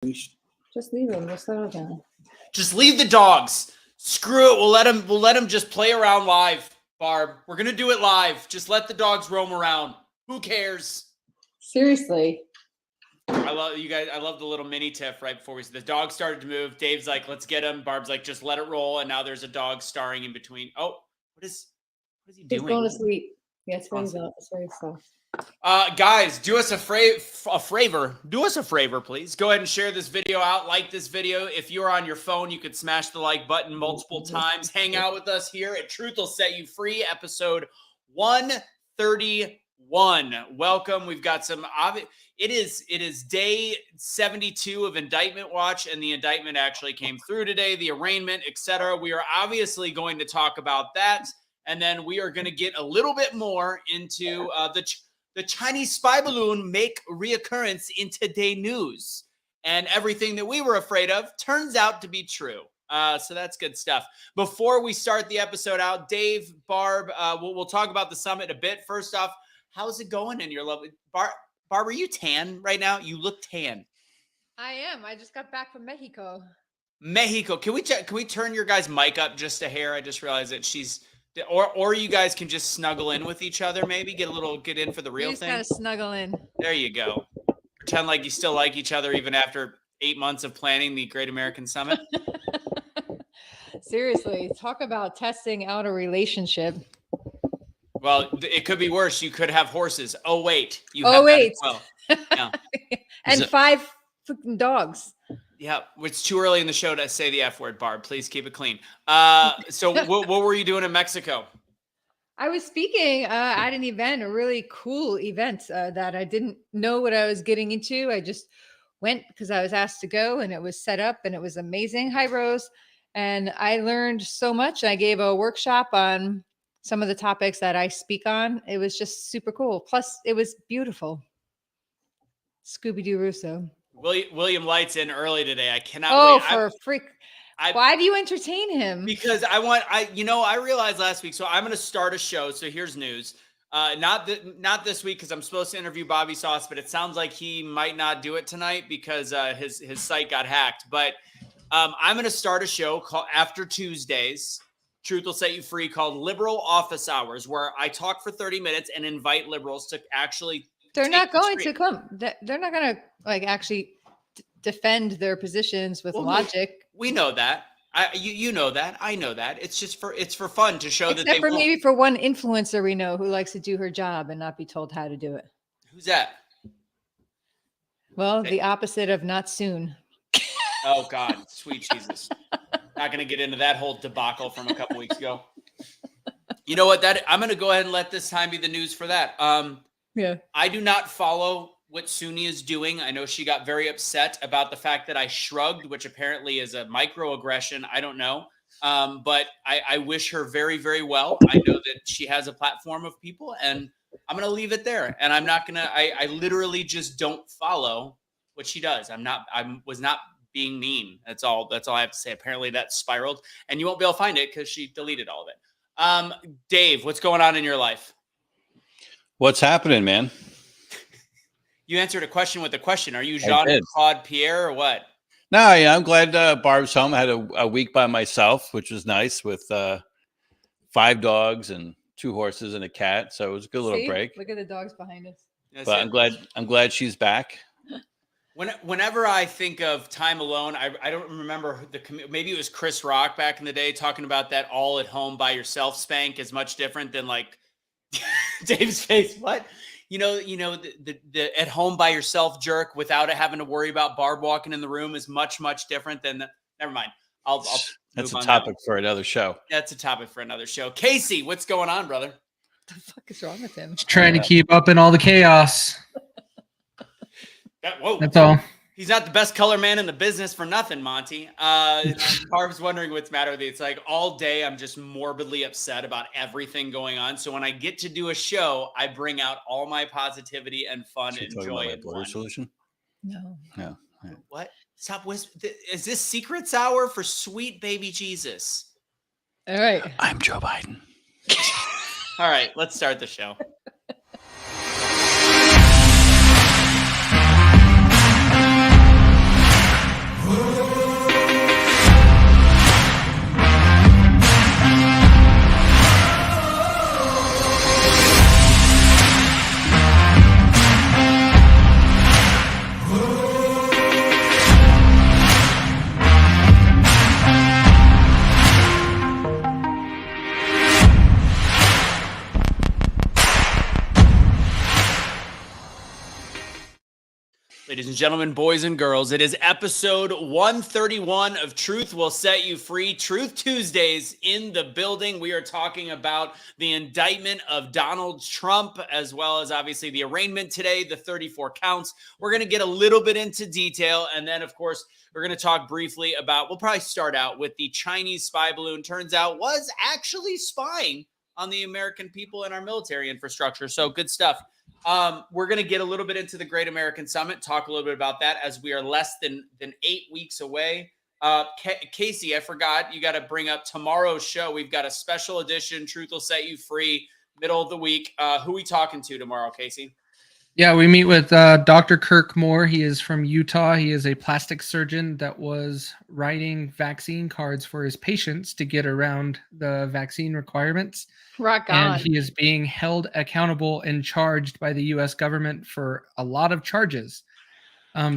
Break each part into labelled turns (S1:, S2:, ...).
S1: Just leave them. We'll settle down.
S2: Just leave the dogs. Screw it. We'll let them just play around live, Barb. We're gonna do it live. Just let the dogs roam around. Who cares?
S1: Seriously.
S2: I love you guys. I love the little mini tiff right before the dog started to move. Dave's like, let's get him. Barb's like, just let it roll. And now there's a dog starring in between. Oh, what is he doing?
S1: He's going to sleep. Yeah, it's very soft.
S2: Guys, do us a favor. Do us a favor, please. Go ahead and share this video out. Like this video. If you're on your phone, you could smash the like button multiple times. Hang out with us here at Truth Will Set You Free, episode 131. Welcome. We've got some it is day 72 of Indictment Watch, and the indictment actually came through today, the arraignment, etc. We are obviously going to talk about that, and then we are going to get a little bit more into the Chinese spy balloon make reoccurrence in today news, and everything that we were afraid of turns out to be true. So that's good stuff. Before we start the episode out, Dave, Barb, we'll talk about the summit a bit. First off, how's it going in your lovely Barb? Are you tan right now? You look tan.
S3: I am. I just got back from Mexico.
S2: Mexico. Can we turn your guys' mic up just a hair? I just realized that she's or you guys can just snuggle in with each other, maybe get in for the real thing.
S3: Just gotta snuggle in.
S2: There you go. Pretend like you still like each other even after 8 months of planning the Great American Summit.
S3: Seriously, talk about testing out a relationship.
S2: Well, it could be worse. You could have horses. Oh wait,
S3: Well,
S2: yeah.
S3: And 5 freaking dogs.
S2: Yeah, it's too early in the show to say the F word, Barb. Please keep it clean. So what were you doing in Mexico?
S3: I was speaking at an event, a really cool event that I didn't know what I was getting into. I just went because I was asked to go, and it was set up, and it was amazing. Hi, Rose. And I learned so much. I gave a workshop on some of the topics that I speak on. It was just super cool. Plus, it was beautiful. Scooby-Doo Russo.
S2: William Light's in early today. I cannot wait.
S3: For a freak. Why do you entertain him?
S2: Because I realized last week, so I'm going to start a show. So here's news. Not this week because I'm supposed to interview Bobby Sauce, but it sounds like he might not do it tonight because his site got hacked. But I'm going to start a show called After Tuesdays. Truth Will Set You Free, called Liberal Office Hours, where I talk for 30 minutes and invite liberals to actually.
S3: They're not going to come. They're not going to actually defend their positions with logic.
S2: We know that. You know that. I know that. It's just for fun to show that they
S3: Except for maybe for one influencer we know who likes to do her job and not be told how to do it.
S2: Who's that?
S3: Well, the opposite of not soon.
S2: Oh God, sweet Jesus. Not going to get into that whole debacle from a couple weeks ago. You know what? I'm going to go ahead and let this time be the news for that.
S3: Yeah.
S2: I do not follow what Suni is doing. I know she got very upset about the fact that I shrugged, which apparently is a microaggression. I don't know. But I wish her very, very well. I know that she has a platform of people, and I'm going to leave it there. And I'm not going to, I literally just don't follow what she does. I was not being mean. That's all I have to say. Apparently that spiraled, and you won't be able to find it because she deleted all of it. Dave, what's going on in your life?
S4: What's happening, man?
S2: You answered a question with a question. Are you Jean-Claude Pierre or what?
S4: No, yeah, I'm glad Barb's home. I had a week by myself, which was nice, with 5 dogs and 2 horses and a cat. So it was a good little break.
S3: Look at the dogs behind us.
S4: But I'm glad she's back.
S2: Whenever I think of time alone, I don't remember maybe it was Chris Rock back in the day talking about that all at home by yourself spank is much different than like Dave's face. What? You know, the at home by yourself jerk without having to worry about Barb walking in the room is much, much different than never mind. I'll
S4: That's a topic for another show.
S2: That's a topic for another show. Casey, what's going on, brother?
S3: What the fuck is wrong with him?
S5: Just trying to keep up in all the chaos. That's all.
S2: He's not the best color man in the business for nothing, Monty. Barb's wondering what's the matter with you. It's like all day I'm just morbidly upset about everything going on. So when I get to do a show, I bring out all my positivity and fun and joy.
S4: And bloater solution?
S3: No.
S4: No.
S2: What? Stop whispering. Is this Secrets Hour for sweet baby Jesus?
S3: All right.
S4: I'm Joe Biden.
S2: All right, let's start the show. and gentlemen, boys and girls, it is episode 131 of Truth Will Set You Free. Truth Tuesdays in the building. We are talking about the indictment of Donald Trump, as well as obviously the arraignment today, the 34 counts. We're going to get a little bit into detail. And then, of course, we're going to talk briefly about, we'll probably start out with the Chinese spy balloon. Turns out was actually spying on the American people and our military infrastructure. So good stuff. We're going to get a little bit into the Great American Summit, talk a little bit about that as we are less than 8 weeks away. Casey, I forgot, you got to bring up tomorrow's show. We've got a special edition, Truth Will Set You Free, middle of the week. Who are we talking to tomorrow, Casey?
S5: Yeah, we meet with Dr. Kirk Moore. He is from Utah. He is a plastic surgeon that was writing vaccine cards for his patients to get around the vaccine requirements.
S3: Rock on.
S5: And he is being held accountable and charged by the U.S. government for a lot of charges.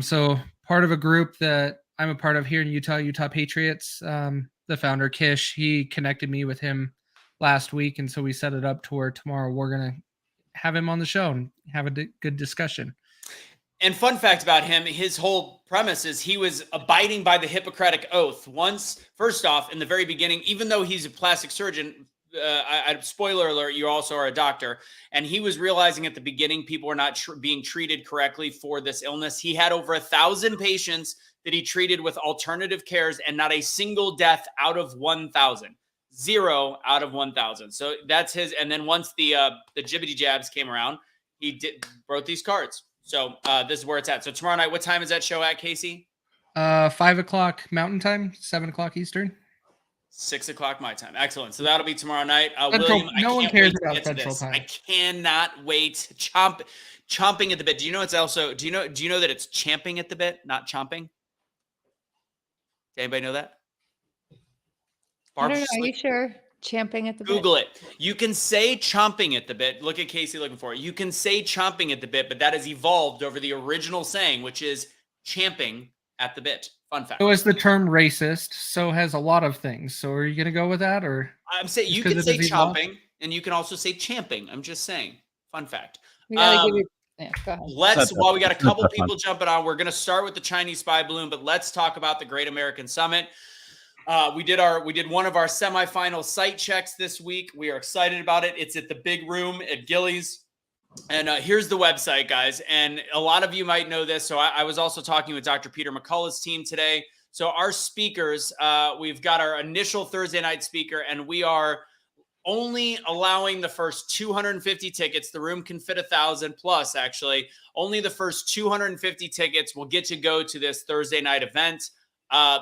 S5: So part of a group that I'm a part of here in Utah, Utah Patriots, the founder, Kish, he connected me with him last week. And so we set it up to where tomorrow we're going to have him on the show and have a good discussion.
S2: And fun fact about him, his whole premise is he was abiding by the Hippocratic Oath. First off, in the very beginning, even though he's a plastic surgeon, spoiler alert, you also are a doctor. And he was realizing at the beginning, people were not being treated correctly for this illness. He had over 1,000 patients that he treated with alternative cares and not a single death out of 1,000. 0 out of 1,000. So that's his. And then once the jibbity jabs came around, he wrote these cards. So this is where it's at. So tomorrow night, what time is that show at, Casey?
S5: 5 o'clock Mountain Time, 7 o'clock Eastern.
S2: 6 o'clock my time. Excellent. So that'll be tomorrow night.
S5: William,
S2: no
S5: one cares about Central Time.
S2: I cannot wait. Chomping at the bit. Do you know it's also? Do you know that it's champing at the bit, not chomping? Does anybody know that?
S3: I don't know. Are you sure? Champing at the bit?
S2: Google it. You can say chomping at the bit. Look at Casey looking for it. You can say chomping at the bit, but that has evolved over the original saying, which is champing at the bit. Fun fact.
S5: So is the term racist. So has a lot of things. So are you going to go with that, or?
S2: I'm saying you can say chomping, and you can also say champing. I'm just saying. Fun fact.
S3: We gotta give you. Yeah, go ahead.
S2: While we got a couple people jumping on, we're going to start with the Chinese spy balloon, but let's talk about the Great American Summit. We did one of our semifinal site checks this week. We are excited about it. It's at the big room at Gillies. And here's the website, guys. And a lot of you might know this. So I was also talking with Dr. Peter McCullough's team today. So our speakers, we've got our initial Thursday night speaker, and we are only allowing the first 250 tickets. The room can fit 1,000 plus, actually. Only the first 250 tickets will get to go to this Thursday night event.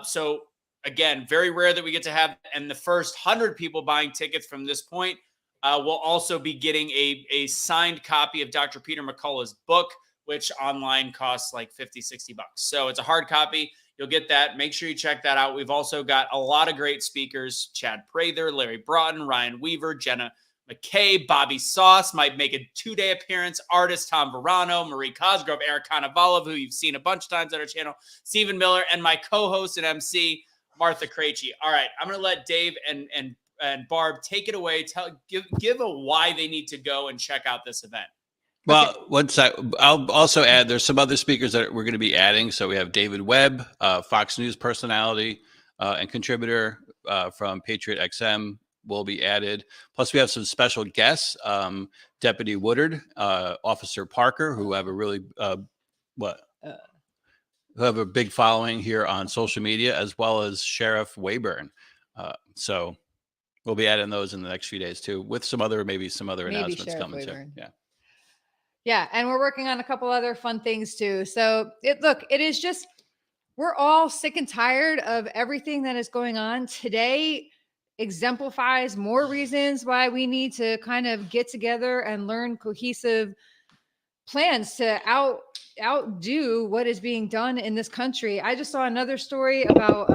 S2: So again, very rare that we get to have, and the first 100 people buying tickets from this point will also be getting a signed copy of Dr. Peter McCullough's book, which online costs like $50-$60. So it's a hard copy. You'll get that. Make sure you check that out. We've also got a lot of great speakers: Chad Prather, Larry Broughton, Ryan Weaver, Jenna McKay, Bobby Sauce might make a 2-day appearance, artist Tom Verano, Marie Cosgrove, Eric Konovalov, who you've seen a bunch of times on our channel, Stephen Miller, and my co-host and MC, Martha Krejci. All right, I'm going to let Dave and Barb take it away. Give a why they need to go and check out this event.
S4: Well, I'll also add, there's some other speakers that we're going to be adding. So we have David Webb, Fox News personality and contributor from Patriot XM will be added. Plus we have some special guests, Deputy Woodard, Officer Parker, who have a really, who have a big following here on social media, as well as Sheriff Wayburn. So we'll be adding those in the next few days too, with maybe some other announcements
S3: Sheriff
S4: coming
S3: Wayburn.
S4: too. Yeah.
S3: Yeah, and we're working on a couple other fun things too. So it is just, we're all sick and tired of everything that is going on. Today exemplifies more reasons why we need to kind of get together and learn cohesive plans to outdo what is being done in this country. I just saw another story about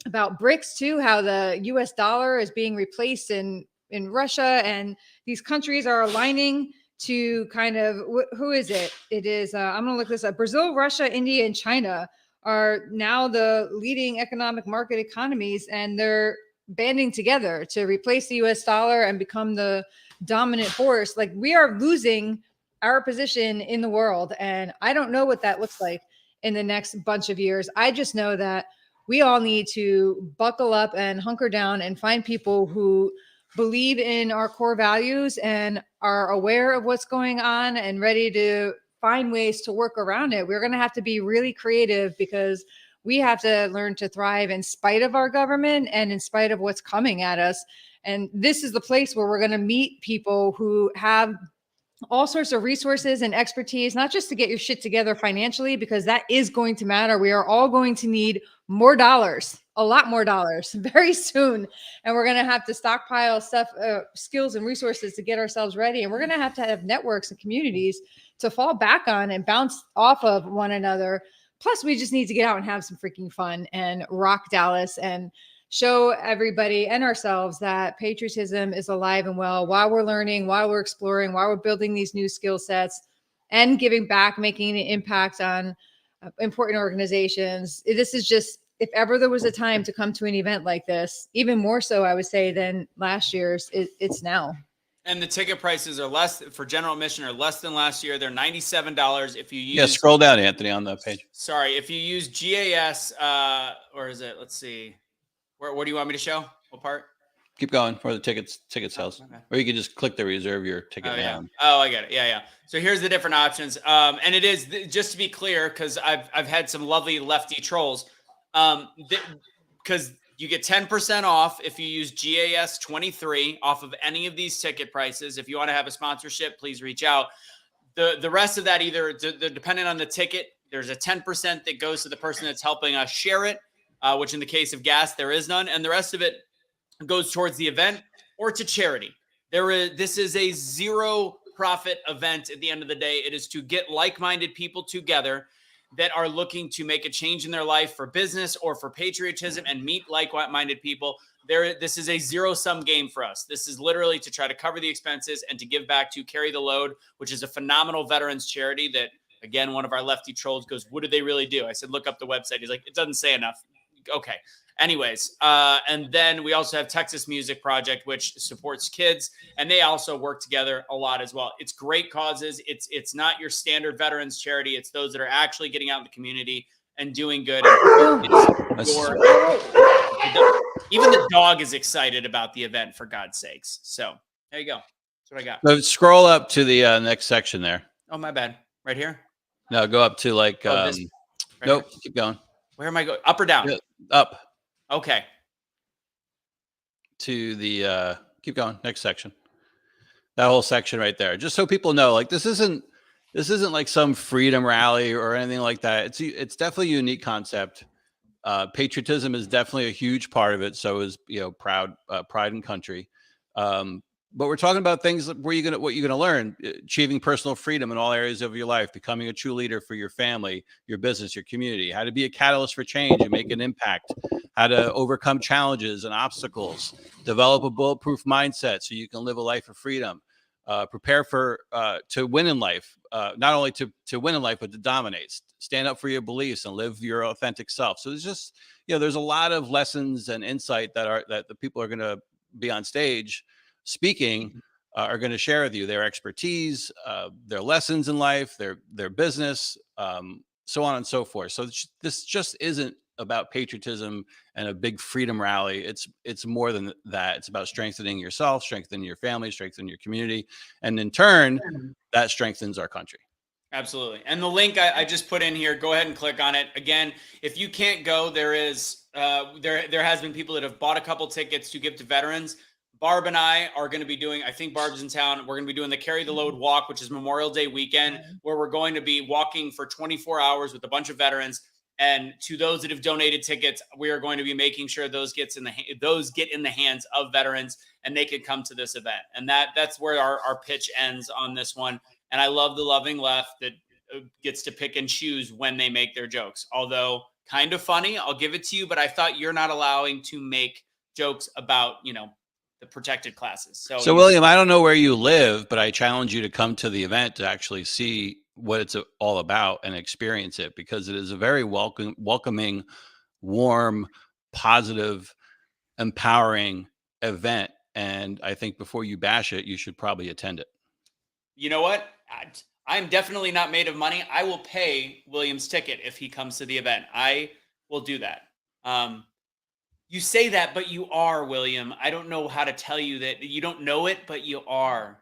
S3: BRICS too, how the US dollar is being replaced in Russia, and these countries are aligning to kind of, who is it? It is, I'm going to look this up. Brazil, Russia, India, and China are now the leading economic market economies, and they're banding together to replace the US dollar and become the dominant force. Like, we are losing our position in the world. And I don't know what that looks like in the next bunch of years. I just know that we all need to buckle up and hunker down and find people who believe in our core values and are aware of what's going on and ready to find ways to work around it. We're going to have to be really creative because we have to learn to thrive in spite of our government and in spite of what's coming at us. And this is the place where we're going to meet people who have all sorts of resources and expertise, not just to get your shit together financially, because that is going to matter. We are all going to need more dollars, a lot more dollars very soon. And we're going to have to stockpile stuff, skills and resources to get ourselves ready. And we're going to have networks and communities to fall back on and bounce off of one another. Plus, we just need to get out and have some freaking fun and rock Dallas and show everybody and ourselves that patriotism is alive and well while we're learning, while we're exploring, while we're building these new skill sets and giving back, making an impact on important organizations. This is just, if ever there was a time to come to an event like this, even more so, I would say, than last year's, it's now.
S2: And the ticket prices are less for general admission are less than last year. They're $97 if you use.
S4: Yeah, scroll down, Anthony, on the page.
S2: Sorry, if you use GAS, or is it? Let's see. What do you want me to show? What part?
S4: Keep going for the ticket sales,
S2: okay.
S4: Or you can just click the reserve your ticket now.
S2: Oh, I get it. Yeah. So here's the different options. And it is, just to be clear, because I've had some lovely lefty trolls. Because you get 10% off if you use GAS 23 off of any of these ticket prices. If you want to have a sponsorship, please reach out. The rest of that, either depending on the ticket, there's a 10% that goes to the person that's helping us share it. Which in the case of gas, there is none. And the rest of it goes towards the event or to charity. This is a zero profit event at the end of the day. It is to get like-minded people together that are looking to make a change in their life for business or for patriotism and meet like-minded people. This is a zero-sum game for us. This is literally to try to cover the expenses and to give back to Carry the Load, which is a phenomenal veterans charity that, again, one of our lefty trolls goes, what do they really do? I said, look up the website. He's like, it doesn't say enough. Okay. Anyways, and then we also have Texas Music Project, which supports kids, and they also work together a lot as well. It's great causes. It's not your standard veterans charity. It's those that are actually getting out in the community and doing good. Even the dog is excited about the event, for God's sakes. So there you go. That's what I got.
S4: So scroll up to the next section there.
S2: Oh, my bad. Right here?
S4: No, go up to like,
S2: right
S4: nope,
S2: here?
S4: keep going.
S2: Where am I going? Up or down?
S4: Yeah, up.
S2: Okay.
S4: To the keep going, next section. That whole section right there. Just so people know, like this isn't like some freedom rally or anything like that. It's definitely a unique concept. Patriotism is definitely a huge part of it. So is, pride and country. But we're talking about things where what you're gonna learn: achieving personal freedom in all areas of your life, becoming a true leader for your family, your business, your community, how to be a catalyst for change and make an impact, how to overcome challenges and obstacles, develop a bulletproof mindset so you can live a life of freedom, prepare to win in life, not only to win in life but to dominate, stand up for your beliefs and live your authentic self. So it's just, there's a lot of lessons and insight that the people are going to be on stage speaking are going to share with you their expertise, their lessons in life, their business, so on and so forth. So this just isn't about patriotism and a big freedom rally. It's more than that. It's about strengthening yourself, strengthening your family, strengthening your community, and in turn, that strengthens our country.
S2: Absolutely. And the link I just put in here, go ahead and click on it. Again, if you can't go, there has been people that have bought a couple tickets to give to veterans. Barb and I are going to be doing, I think Barb's in town. We're going to be doing the Carry the Load walk, which is Memorial Day weekend, where we're going to be walking for 24 hours with a bunch of veterans. And to those that have donated tickets, we are going to be making sure those get in the hands of veterans and they can come to this event. And that's where our pitch ends on this one. And I love the loving left that gets to pick and choose when they make their jokes. Although kind of funny, I'll give it to you, but I thought you're not allowing to make jokes about, the protected classes. So
S4: William, I don't know where you live, but I challenge you to come to the event to actually see what it's all about and experience it, because it is a very welcoming, warm, positive, empowering event. And I think before you bash it, you should probably attend it.
S2: You know what? I'm definitely not made of money. I will pay William's ticket if he comes to the event. I will do that. You say that, but you are, William. I don't know how to tell you that you don't know it, but you are.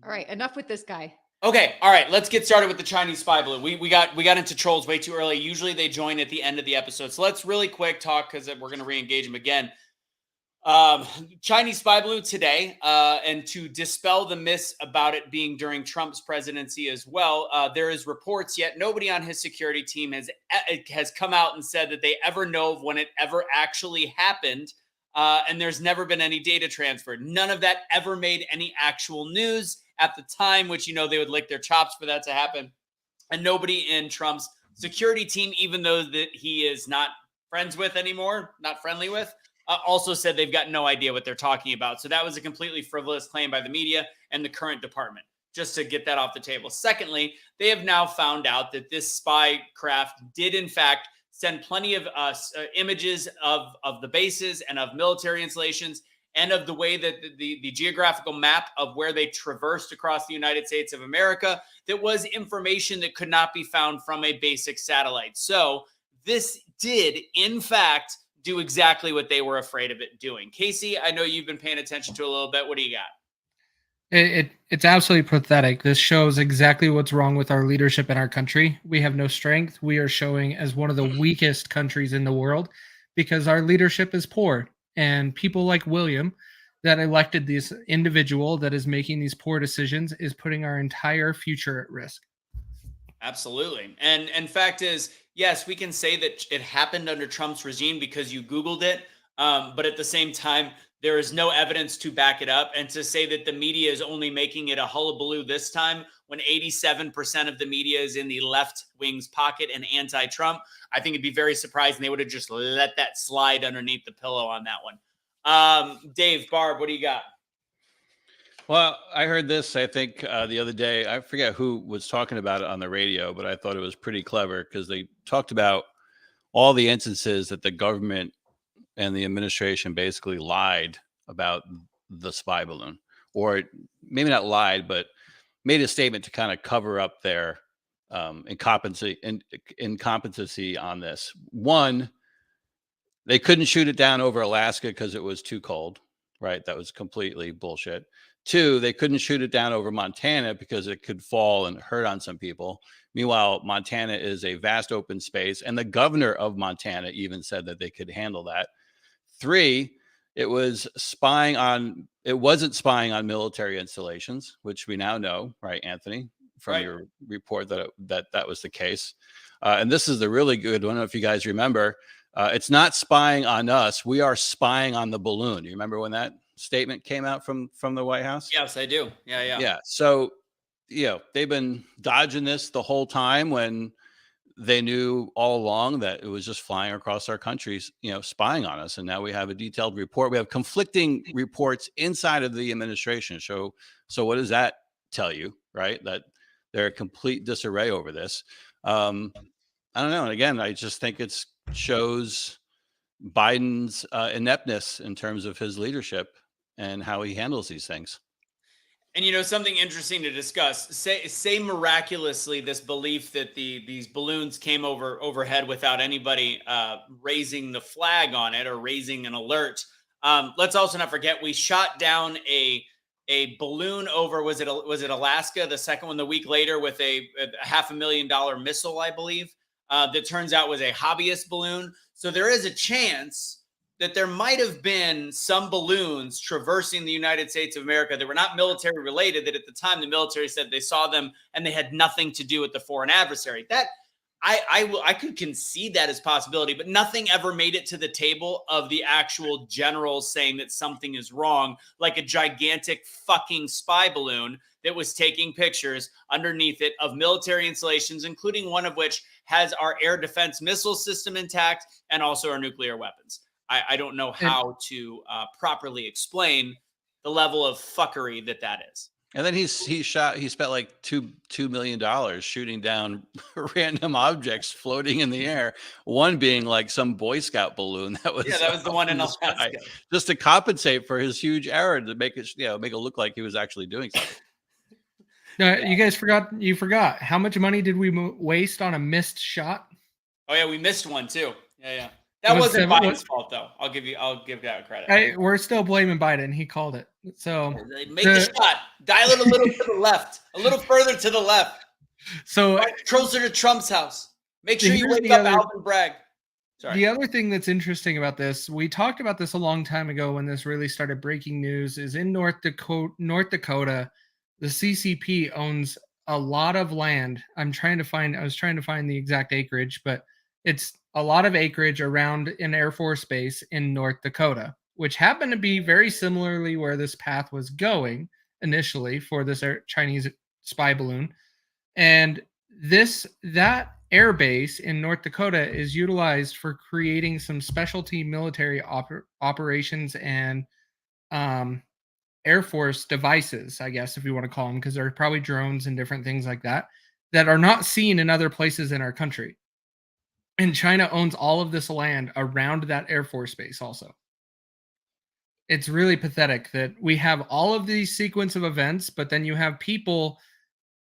S3: All right, enough with this guy.
S2: Okay, all right. Let's get started with the Chinese spy balloon. We got into trolls way too early. Usually they join at the end of the episode, so let's really quick talk because we're going to re-engage them again. Chinese spy balloon today, and to dispel the myths about it being during Trump's presidency as well, there is reports, yet nobody on his security team has come out and said that they ever know of when it ever actually happened, and there's never been any data transferred. None of that ever made any actual news at the time, which, they would lick their chops for that to happen. And nobody in Trump's security team, even though that he is not friends with anymore, not friendly with, also said they've got no idea what they're talking about. So that was a completely frivolous claim by the media and the current department, just to get that off the table. Secondly, they have now found out that this spy craft did, in fact, send plenty of images of the bases and of military installations and of the way that the geographical map of where they traversed across the United States of America. That was information that could not be found from a basic satellite. So this did, in fact, do exactly what they were afraid of it doing. Casey, I know you've been paying attention to it a little bit. What do you got?
S5: It's absolutely pathetic. This shows exactly what's wrong with our leadership in our country. We have no strength. We are showing as one of the weakest countries in the world because our leadership is poor. And people like William that elected this individual that is making these poor decisions is putting our entire future at risk.
S2: Absolutely. And fact is, yes, we can say that it happened under Trump's regime because you Googled it. But at the same time, there is no evidence to back it up. And to say that the media is only making it a hullabaloo this time when 87% of the media is in the left wing's pocket and anti-Trump, I think it'd be very surprising. They would have just let that slide underneath the pillow on that one. Dave, Barb, what do you got?
S4: Well, I heard this, I think, the other day. I forget who was talking about it on the radio, but I thought it was pretty clever because they talked about all the instances that the government and the administration basically lied about the spy balloon, or maybe not lied, but made a statement to kind of cover up their incompetency on this. One, they couldn't shoot it down over Alaska because it was too cold, right? That was completely bullshit. Two, they couldn't shoot it down over Montana because it could fall and hurt on some people. Meanwhile, Montana is a vast open space, and the governor of Montana even said that they could handle that. Three, it wasn't spying on military installations, which we now know, right, Anthony, from your report that was the case. And this is the really good one. I don't know if you guys remember. It's not spying on us. We are spying on the balloon. You remember when that statement came out from the White House?
S2: Yes, I do. Yeah.
S4: So, they've been dodging this the whole time when they knew all along that it was just flying across our countries, spying on us. And now we have a detailed report. We have conflicting reports inside of the administration. So what does that tell you, right? That they're a complete disarray over this. I don't know. And again, I just think it shows Biden's ineptness in terms of his leadership and how he handles these things.
S2: And something interesting to discuss. Say miraculously this belief that these balloons came overhead without anybody raising the flag on it or raising an alert. Let's also not forget we shot down a balloon over was it Alaska? The second one the week later with a $500,000 missile, I believe, that turns out was a hobbyist balloon. So there is a chance that there might have been some balloons traversing the United States of America that were not military related, that at the time the military said they saw them and they had nothing to do with the foreign adversary. That I could concede that as possibility, but nothing ever made it to the table of the actual generals saying that something is wrong, like a gigantic fucking spy balloon that was taking pictures underneath it of military installations, including one of which has our air defense missile system intact and also our nuclear weapons. I don't know how to properly explain the level of fuckery that is.
S4: And then he spent like $2 million shooting down random objects floating in the air. One being like some Boy Scout balloon that was
S2: the one in Alaska,
S4: just to compensate for his huge error to make it look like he was actually doing something.
S5: No, you guys forgot. You forgot. How much money did we waste on a missed shot?
S2: Oh yeah, we missed one too. Yeah.
S5: It
S2: That
S5: was
S2: wasn't
S5: seven-
S2: Biden's fault though. I'll give that credit.
S5: We're still blaming Biden. He called it. So
S2: Make the shot. Dial it a little to the left, a little further to the left.
S5: So
S2: Right closer to Trump's house. Make sure you
S5: Here's
S2: wake
S5: the
S2: up
S5: other-
S2: Alvin Bragg. Sorry.
S5: the other thing that's interesting about this, we talked about this a long time ago when this really started breaking news, is in North Dakota, the CCP owns a lot of land. I was trying to find the exact acreage, but it's a lot of acreage around an Air Force base in North Dakota, which happened to be very similarly where this path was going initially for this Chinese spy balloon. And that air base in North Dakota is utilized for creating some specialty military operations and Air Force devices, I guess, if you want to call them, because they're probably drones and different things like that are not seen in other places in our country. And China owns all of this land around that Air Force base also. It's really pathetic that we have all of these sequence of events, but then you have people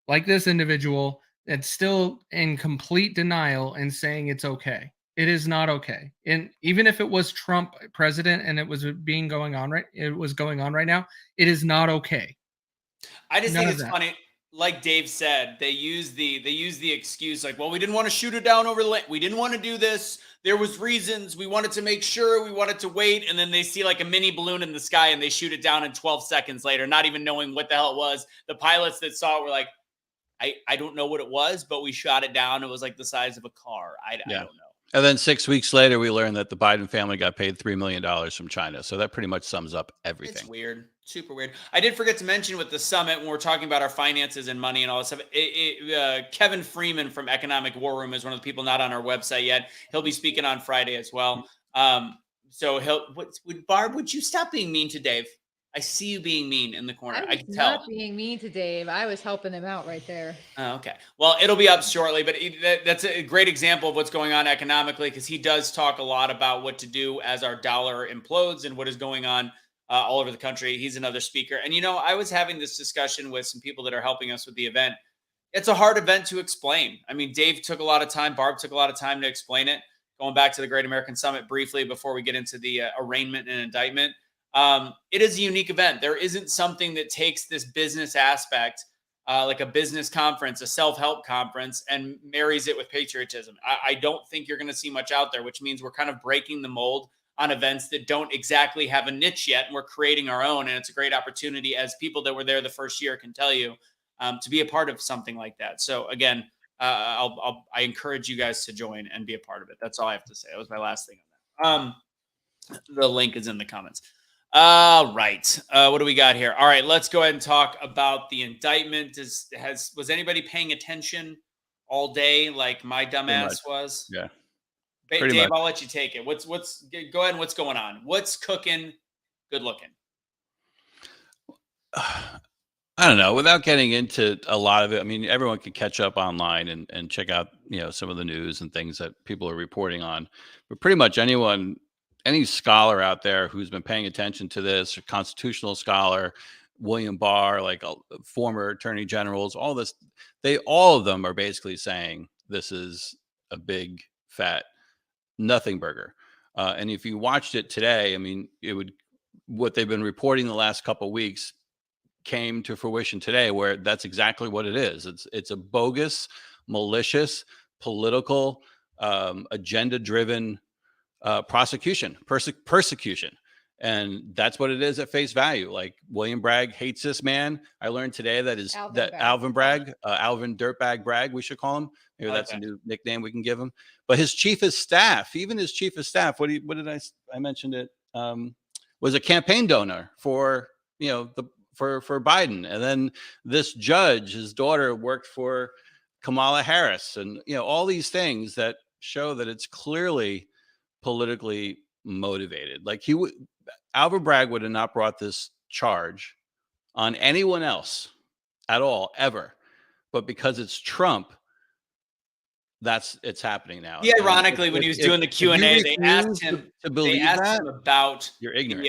S5: like this individual that's still in complete denial and saying it's okay. It is not okay. And even if it was Trump president and it was going on right now, it is not okay.
S2: I just
S5: None
S2: think
S5: of
S2: it's
S5: that.
S2: funny. Like Dave said, they use the excuse like, well, we didn't want to shoot it down over the land. We didn't want to do this. There was reasons. We wanted to make sure. We wanted to wait. And then they see like a mini balloon in the sky and they shoot it down in 12 seconds later, not even knowing what the hell it was. The pilots that saw it were like, I don't know what it was, but we shot it down. It was like the size of a car. I don't know.
S4: And then 6 weeks later, we learned that the Biden family got paid $3 million from China. So that pretty much sums up everything.
S2: It's weird. Super weird. I did forget to mention with the summit, when we're talking about our finances and money and all this stuff, Kevin Freeman from Economic War Room is one of the people not on our website yet. He'll be speaking on Friday as well. So Barb, would you stop being mean to Dave? I see you being mean in the corner. I can tell.
S3: Not being mean to Dave. I was helping him out right there.
S2: Oh, okay. Well, it'll be up shortly, but that's a great example of what's going on economically, because he does talk a lot about what to do as our dollar implodes and what is going on all over the country. He's another speaker. And, I was having this discussion with some people that are helping us with the event. It's a hard event to explain. I mean, Dave took a lot of time. Barb took a lot of time to explain it. Going back to the Great American Summit briefly before we get into the arraignment and indictment. It is a unique event. There isn't something that takes this business aspect, like a business conference, a self-help conference, and marries it with patriotism. I don't think you're going to see much out there, which means we're kind of breaking the mold on events that don't exactly have a niche yet. And we're creating our own. And it's a great opportunity, as people that were there the first year can tell you, to be a part of something like that. So again, I encourage you guys to join and be a part of it. That's all I have to say. That was my last thing on that. The link is in the comments. All right. What do we got here? All right, let's go ahead and talk about the indictment. Was anybody paying attention all day like my dumbass was?
S4: Yeah.
S2: Dave, I'll let you take it. Go ahead and what's going on? What's cooking? Good looking.
S4: I don't know. Without getting into a lot of it, I mean, everyone could catch up online and check out, some of the news and things that people are reporting on. But pretty much any scholar out there who's been paying attention to this, a constitutional scholar, William Barr, like former attorney generals, all of them are basically saying this is a big fat nothing burger. And if you watched it today, I mean, what they've been reporting the last couple of weeks came to fruition today, where that's exactly what it is. It's a bogus, malicious, political, agenda-driven persecution, and that's what it is at face value. Like, William Bragg hates this man. I learned today Alvin Dirtbag Bragg, we should call him. Maybe that's a new nickname we can give him. But his chief of staff, what did I mentioned it, was a campaign donor for for Biden. And then this judge, his daughter, worked for Kamala Harris, and all these things that show that it's clearly politically motivated. Like, Alvin Bragg would have not brought this charge on anyone else at all, ever. But because it's Trump, it's happening now.
S2: Yeah, ironically, when he was doing the Q&A, they asked him
S4: to believe that,
S2: about
S4: you're ignorant.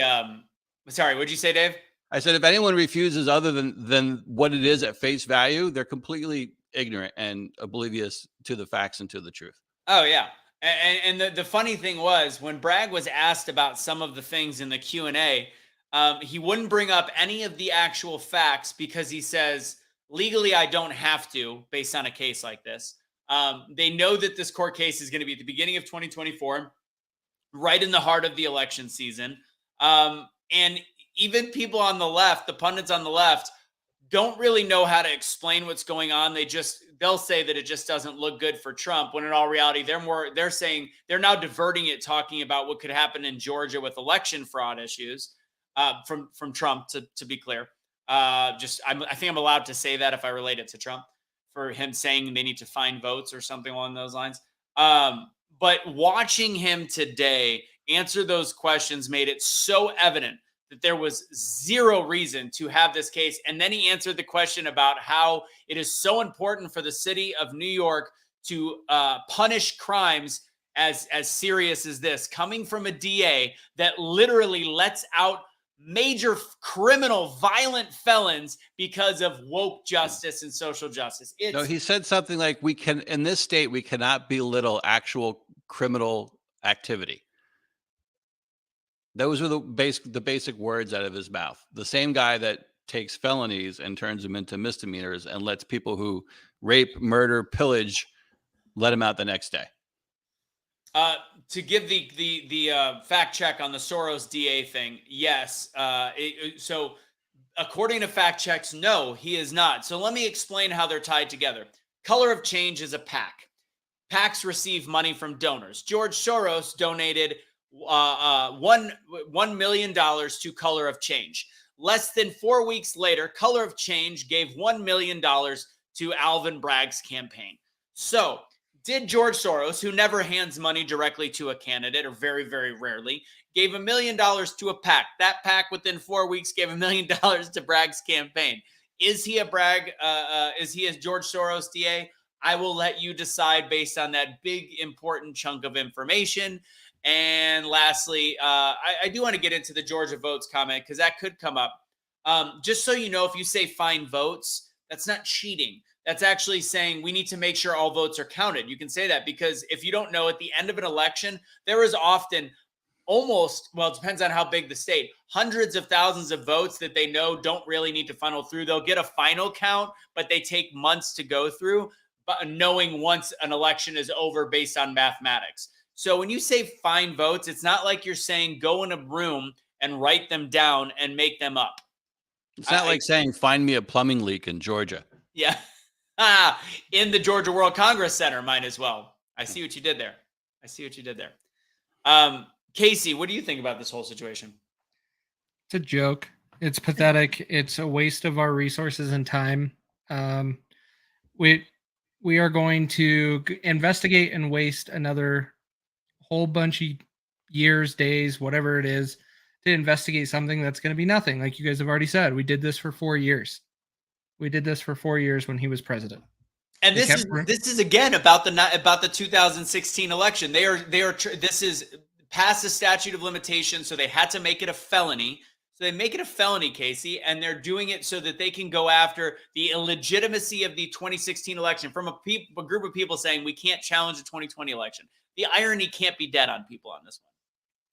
S2: Sorry, what'd you say, Dave?
S4: I said, if anyone refuses other than what it is at face value, they're completely ignorant and oblivious to the facts and to the truth.
S2: Oh yeah. And the funny thing was, when Bragg was asked about some of the things in the Q&A, he wouldn't bring up any of the actual facts because he says, legally, I don't have to, based on a case like this. They know that this court case is going to be at the beginning of 2024, right in the heart of the election season. And even people on the left, the pundits on the left, don't really know how to explain what's going on. They'll say that it just doesn't look good for Trump, when in all reality, they're saying they're now diverting it, talking about what could happen in Georgia with election fraud issues from Trump, to be clear. I think I'm allowed to say that if I relate it to Trump, for him saying they need to find votes or something along those lines. But watching him today answer those questions made it so evident that there was zero reason to have this case. And then he answered the question about how it is so important for the city of New York to punish crimes as serious as this, coming from a DA that literally lets out major criminal violent felons because of woke justice and social justice.
S4: No, he said something like, in this state, we cannot belittle actual criminal activity. Those were the basic words out of his mouth. The same guy that takes felonies and turns them into misdemeanors and lets people who rape, murder, pillage, let them out the next day.
S2: To give the fact check on the Soros DA thing, yes. So according to fact checks, no, he is not. So let me explain how they're tied together. Color of Change is a PAC. PACs receive money from donors. George Soros donated $1 million to Color of Change. Less than 4 weeks later, Color of Change gave $1 million to Alvin Bragg's campaign. So did George Soros, who never hands money directly to a candidate, or very, very rarely, gave $1 million to a PAC. That PAC within 4 weeks gave $1 million to Bragg's campaign. Is he a Bragg? Is he a George Soros DA? I will let you decide based on that big, important chunk of information. And lastly, I do want to get into the Georgia votes comment, because that could come up. Just so you know, if you say fine votes, that's not cheating. That's actually saying we need to make sure all votes are counted. You can say that because if you don't know, at the end of an election, there is often it depends on how big the state, hundreds of thousands of votes that they know don't really need to funnel through. They'll get a final count, but they take months to go through, but knowing once an election is over based on mathematics. So when you say fine votes, it's not like you're saying go in a room and write them down and make them up.
S4: It's not like saying find me a plumbing leak in Georgia.
S2: Yeah. In the Georgia World Congress Center, might as well. I see what you did there. Casey, what do you think about this whole situation?
S5: It's a joke. It's pathetic. It's a waste of our resources and time. We are going to investigate and waste another whole bunch of years, days, whatever it is, to investigate something that's going to be nothing. Like you guys have already said, we did this for 4 years. We did this for 4 years when he was president.
S2: And this is again about the 2016 election. This is past the statute of limitations, so they had to make it a felony. So they make it a felony, Casey, and they're doing it so that they can go after the illegitimacy of the 2016 election from a group of people saying we can't challenge the 2020 election. The irony can't be dead on people on this one.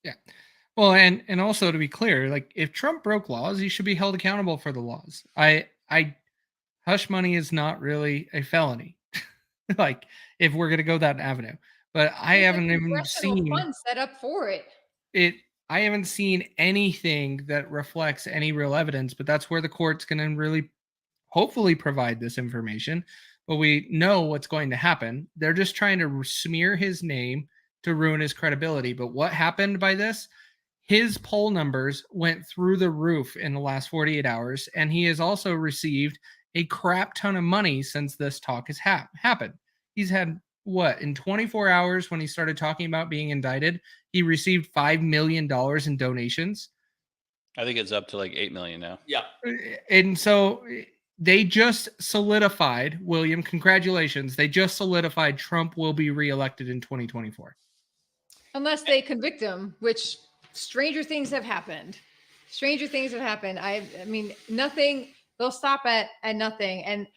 S5: Yeah. Well, and also to be clear, like if Trump broke laws, he should be held accountable for the laws. Hush money is not really a felony. Like if we're going to go that avenue, but I haven't even seen
S3: funds set up for it.
S5: I haven't seen anything that reflects any real evidence, but that's where the court's going to really hopefully provide this information. But we know what's going to happen. They're just trying to smear his name to ruin his credibility. But what happened by this? His poll numbers went through the roof in the last 48 hours, and he has also received a crap ton of money since this talk has happened. He's had in 24 hours when he started talking about being indicted, he received $5 million in donations.
S4: I think it's up to like 8 million now.
S2: Yeah.
S5: And so they just solidified, William, congratulations. They just solidified Trump will be reelected in 2024.
S3: Unless they convict him, which stranger things have happened. stranger things have happened. I mean, nothing, they'll stop at nothing. And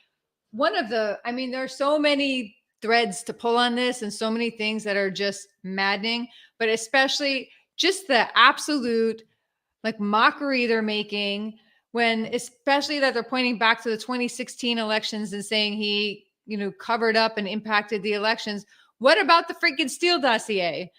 S3: there are so many threads to pull on this and so many things that are just maddening, but especially just the absolute like mockery they're making especially that they're pointing back to the 2016 elections and saying he, covered up and impacted the elections. What about the freaking Steele dossier?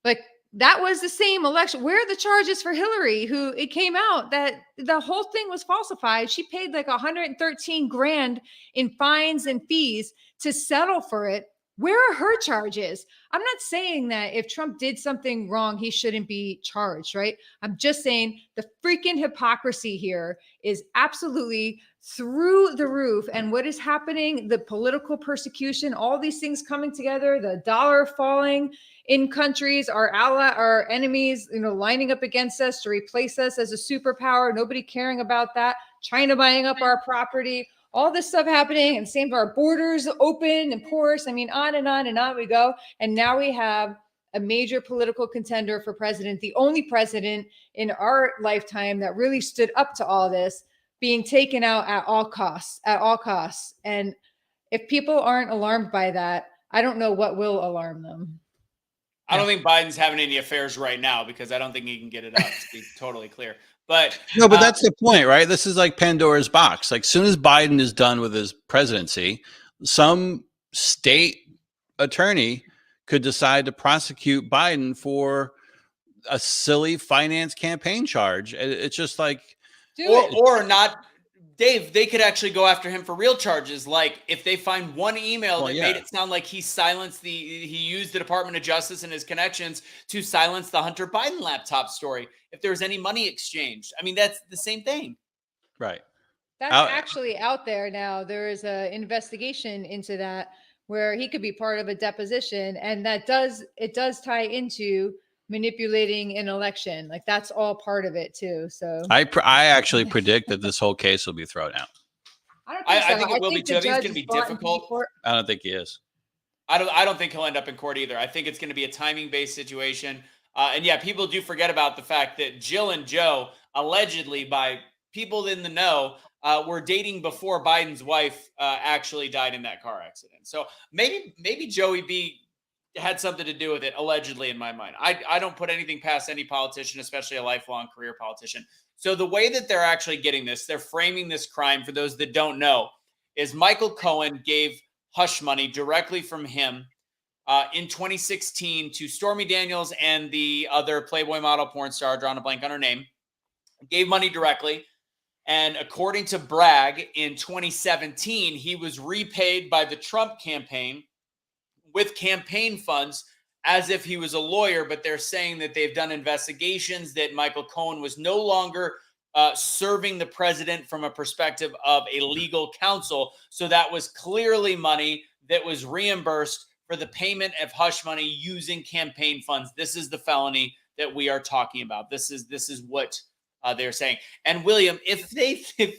S3: Like, that was the same election. Where are the charges for Hillary, who it came out that the whole thing was falsified? She paid like 113 grand in fines and fees to settle for it. Where are her charges? I'm not saying that if Trump did something wrong, he shouldn't be charged, right? I'm just saying the freaking hypocrisy here is absolutely through the roof. And what is happening, the political persecution, all these things coming together, the dollar falling in countries, our enemies, lining up against us to replace us as a superpower, nobody caring about that, China buying up our property, all this stuff happening, and same for our borders open and porous. I mean, on and on we go. And now we have a major political contender for president, the only president in our lifetime that really stood up to all this, being taken out at all costs. And if people aren't alarmed by that, I don't know what will alarm them.
S2: I don't think Biden's having any affairs right now because I don't think he can get it up, to be totally clear. But
S4: no, but that's the point, right? This is like Pandora's box. Like, soon as Biden is done with his presidency, some state attorney could decide to prosecute Biden for a silly finance campaign charge. It's just like,
S2: or not. Dave, they could actually go after him for real charges. Like, if they find one email that made it sound like he used the Department of Justice and his connections to silence the Hunter Biden laptop story. If there was any money exchanged, I mean, that's the same thing.
S4: Right.
S3: That's actually out there now. There is an investigation into that where he could be part of a deposition. And it does tie into manipulating an election. Like, that's all part of it too. So
S4: I actually predict that this whole case will be thrown out.
S2: I think it will be too. I think it's going to be difficult.
S4: I don't think he is.
S2: I don't think he'll end up in court either. I think it's going to be a timing-based situation. And yeah, people do forget about the fact that Jill and Joe, allegedly by people in the know, were dating before Biden's wife actually died in that car accident. So maybe Joey B had something to do with it, allegedly, in my mind. I don't put anything past any politician, especially a lifelong career politician. So the way that they're actually getting this, they're framing this crime, for those that don't know, is Michael Cohen gave hush money directly from him in 2016 to Stormy Daniels and the other Playboy model porn star, drawing a blank on her name, gave money directly. And according to Bragg, in 2017, he was repaid by the Trump campaign with campaign funds as if he was a lawyer, but they're saying that they've done investigations that Michael Cohen was no longer serving the president from a perspective of a legal counsel. So that was clearly money that was reimbursed for the payment of hush money using campaign funds. This is the felony that we are talking about. This is what they're saying. And William, if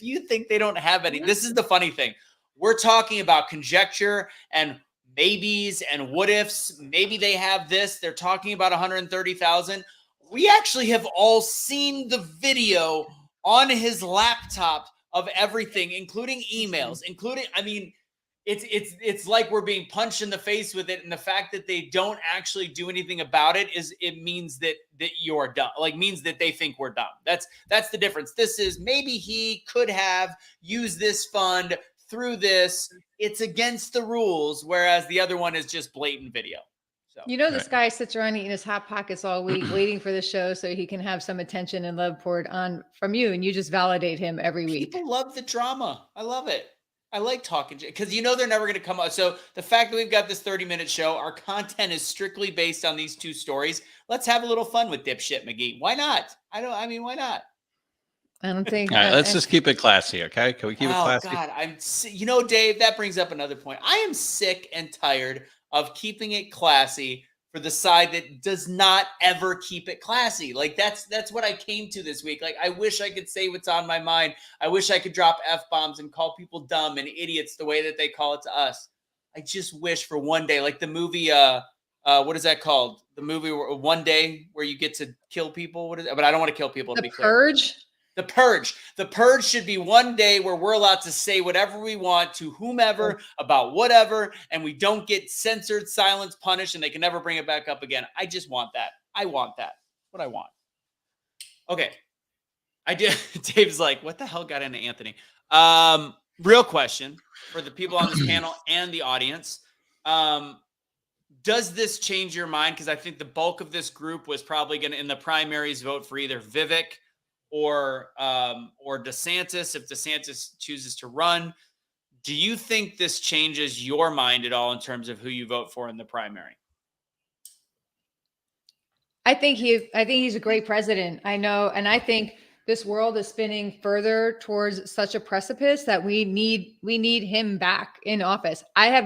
S2: you think they don't have any, this is the funny thing. We're talking about conjecture and maybes and what ifs. Maybe they have this. They're talking about 130,000. We actually have all seen the video on his laptop of everything, including emails, it's like we're being punched in the face with it. And the fact that they don't actually do anything about it means that you're dumb, means that they think we're dumb. That's the difference. This is, maybe he could have used this fund through this. It's against the rules, whereas the other one is just blatant video. So
S3: this guy sits around eating his hot pockets all week, waiting for the show so he can have some attention and love poured on from you, and you just validate him every week.
S2: People love the drama. I love it. I like talking because they're never going to come out. So the fact that we've got this 30-minute show, our content is strictly based on these two stories. Let's have a little fun with dipshit McGee. Why not? Why not?
S3: I don't think.
S4: All right, let's just keep it classy, okay? Can we keep it classy?
S2: Oh God, Dave, that brings up another point. I am sick and tired of keeping it classy for the side that does not ever keep it classy. That's what I came to this week. I wish I could say what's on my mind. I wish I could drop F-bombs and call people dumb and idiots the way that they call it to us. I just wish for one day, like the movie, what is that called? The movie One Day, where you get to kill people. What is it? But I don't want to kill people.
S3: The Purge?
S2: The purge. The purge should be one day where we're allowed to say whatever we want to whomever about whatever, and we don't get censored, silenced, punished, and they can never bring it back up again. I just want that. I want that. What I want. Okay. I did. Dave's like, what the hell got into Anthony? Real question for the people on this panel and the audience. Does this change your mind? Because I think the bulk of this group was probably going to, in the primaries, vote for either Vivek or DeSantis if DeSantis chooses to run. Do you think this changes your mind at all in terms of who you vote for in the primary?
S3: I think he's a great president. I know, and I think this world is spinning further towards such a precipice that we need him back in office. I have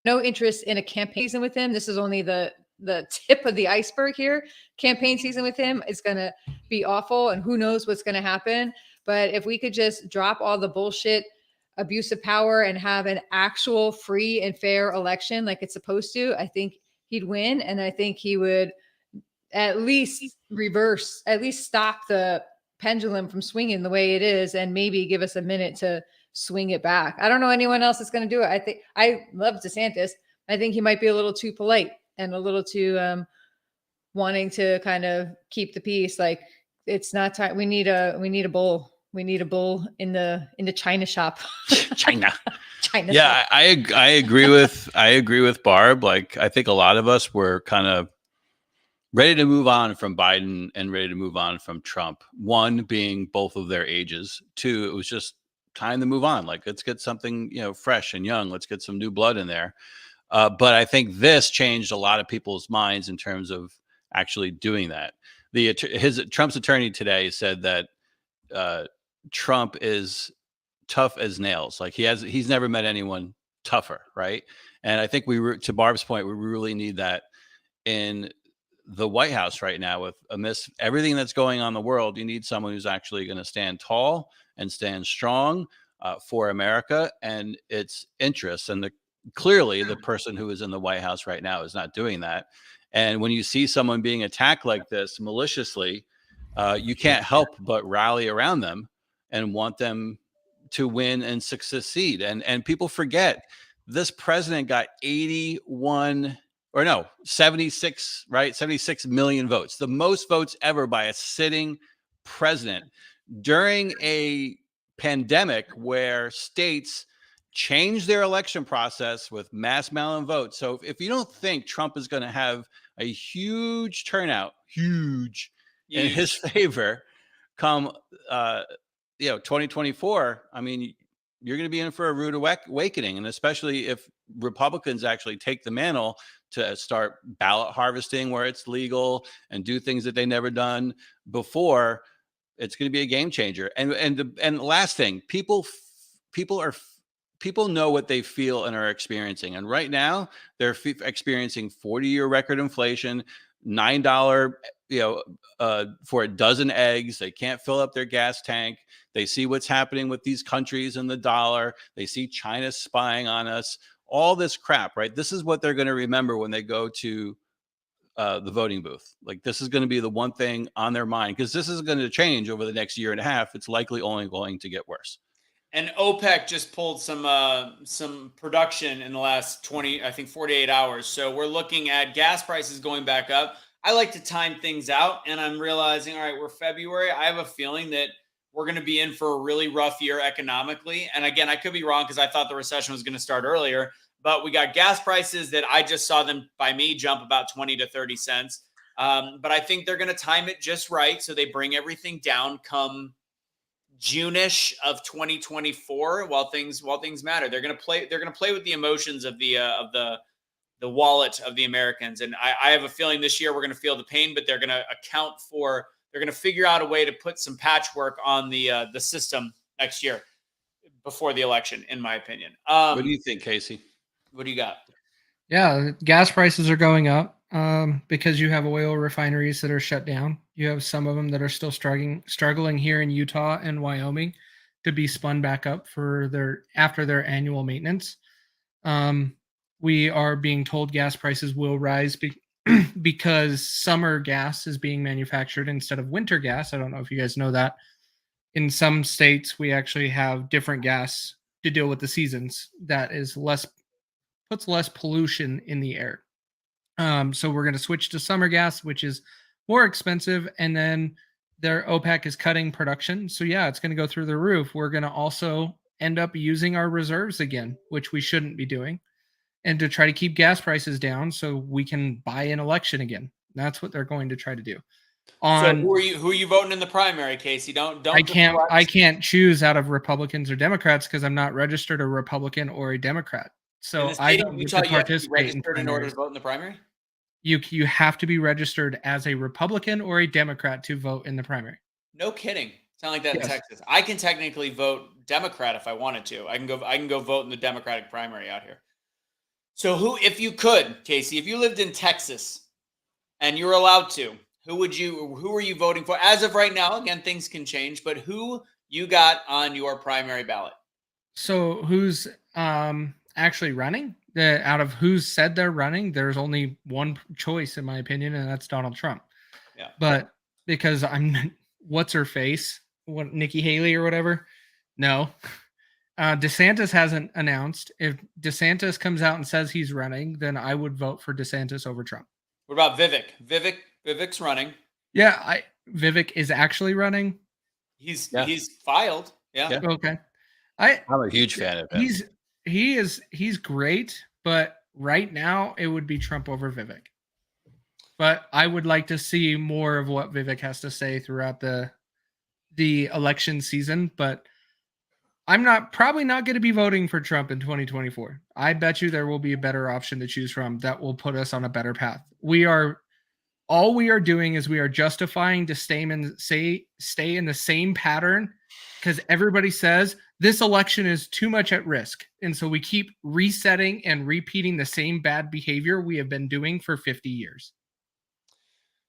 S3: no interest in a campaign season with him. This is only the tip of the iceberg here. Campaign season with him is going to be awful, and who knows what's going to happen. But if we could just drop all the bullshit, abuse of power, and have an actual free and fair election like it's supposed to, I think he'd win. And I think he would at least stop the pendulum from swinging the way it is, and maybe give us a minute to swing it back. I don't know anyone else that's going to do it. I love DeSantis. I think he might be a little too polite and a little too wanting to kind of keep the peace. Like, it's not time. We need a bull. We need a bull in the China shop.
S4: China.
S3: China.
S4: Yeah,
S3: shop.
S4: I agree with Barb. Like, I think a lot of us were kind of ready to move on from Biden and ready to move on from Trump. One, being both of their ages. Two, it was just time to move on. Like, let's get something, fresh and young. Let's get some new blood in there. But I think this changed a lot of people's minds in terms of actually doing that. Trump's attorney today said that Trump is tough as nails. Like, he's never met anyone tougher, right? And I think to Barb's point, we really need that in the White House right now. Amidst everything that's going on in the world, you need someone who's actually going to stand tall and stand strong for America and its interests. And clearly the person who is in the White House right now is not doing that. And when you see someone being attacked like this maliciously, you can't help but rally around them and want them to win and succeed. And people forget this president got 76, right? 76 million votes, the most votes ever by a sitting president during a pandemic where states changed their election process with mass mail-in votes. So if you don't think Trump is going to have a huge turnout, in his favor come 2024, I mean, you're going to be in for a rude awakening. And especially if Republicans actually take the mantle to start ballot harvesting where it's legal and do things that they never done before, it's going to be a game changer. And the last thing, people know what they feel and are experiencing. And right now they're experiencing 40-year record inflation, $9, for a dozen eggs. They can't fill up their gas tank. They see what's happening with these countries and the dollar. They see China spying on us, all this crap, right? This is what they're going to remember when they go to the voting booth. Like, this is going to be the one thing on their mind, because this is going to change over the next year and a half. It's likely only going to get worse.
S2: And OPEC just pulled some production in the last 48 hours. So we're looking at gas prices going back up. I like to time things out, and I'm realizing, all right, we're February. I have a feeling that we're going to be in for a really rough year economically. And again, I could be wrong because I thought the recession was going to start earlier, but we got gas prices that I just saw them by me jump about 20 to 30 cents. But I think they're going to time it just right. So they bring everything down come June-ish of 2024 while things matter. They're going to play with the emotions of the wallet of the Americans. And I have a feeling this year we're going to feel the pain, but they're going to they're going to figure out a way to put some patchwork on the system next year before the election, in my opinion.
S4: What do you think, Casey?
S2: What do you got?
S5: Yeah, gas prices are going up because you have oil refineries that are shut down. You have some of them that are still struggling here in Utah and Wyoming to be spun back up after their annual maintenance. We are being told gas prices will rise because summer gas is being manufactured instead of winter gas. I don't know if you guys know that. In some states, we actually have different gas to deal with the seasons that is puts less pollution in the air. So we're going to switch to summer gas, which is more expensive, and then their OPEC is cutting production. So yeah, it's going to go through the roof. We're going to also end up using our reserves again, which we shouldn't be doing, and to try to keep gas prices down so we can buy an election again. That's what they're going to try to do.
S2: So who are you voting in the primary, Casey? Don't
S5: I can't choose out of Republicans or Democrats because I'm not registered a Republican or a Democrat. So I don't get to participate
S2: in order to vote in the primary.
S5: You have to be registered as a Republican or a Democrat to vote in the primary.
S2: No kidding. Sound like that in Texas. I can technically vote Democrat if I wanted to. I can go vote in the Democratic primary out here. So if you could, Casey, if you lived in Texas and you were allowed to, who are you voting for? As of right now, again, things can change, but who you got on your primary ballot?
S5: So who's actually running? Out of who's said they're running, there's only one choice, in my opinion, and that's Donald Trump.
S2: Yeah.
S5: But because what's her face? Nikki Haley or whatever? No. DeSantis hasn't announced. If DeSantis comes out and says he's running, then I would vote for DeSantis over Trump.
S2: What about Vivek? Vivek's running.
S5: Yeah, Vivek is actually running.
S2: He's filed. Yeah.
S5: Okay.
S4: I'm a huge fan of him.
S5: He's great, but right now it would be Trump over Vivek. But I would like to see more of what Vivek has to say throughout the election season. But I'm probably not going to be voting for Trump in 2024. I bet you there will be a better option to choose from that will put us on a better path. All we are doing is we are justifying to stay in the same pattern because everybody says this election is too much at risk. And so we keep resetting and repeating the same bad behavior we have been doing for 50 years.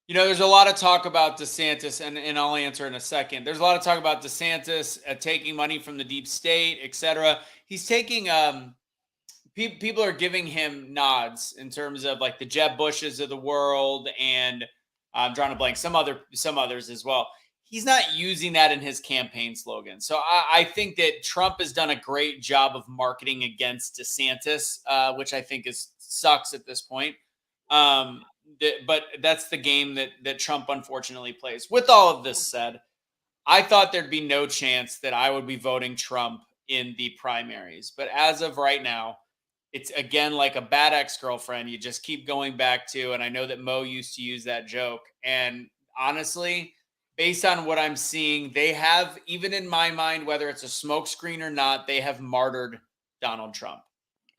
S2: There's a lot of talk about DeSantis, and I'll answer in a second. There's a lot of talk about DeSantis taking money from the deep state, etc. He's taking people are giving him nods in terms of like the Jeb Bushes of the world, and I'm drawing a blank, some others as well. He's not using that in his campaign slogan. So I think that Trump has done a great job of marketing against DeSantis, which I think sucks at this point. But that's the game that Trump unfortunately plays. With all of this said, I thought there'd be no chance that I would be voting Trump in the primaries. But as of right now, it's again like a bad ex-girlfriend. You just keep going back to, and I know that Mo used to use that joke. And honestly, based on what I'm seeing, they have, even in my mind, whether it's a smokescreen or not, they have martyred Donald Trump.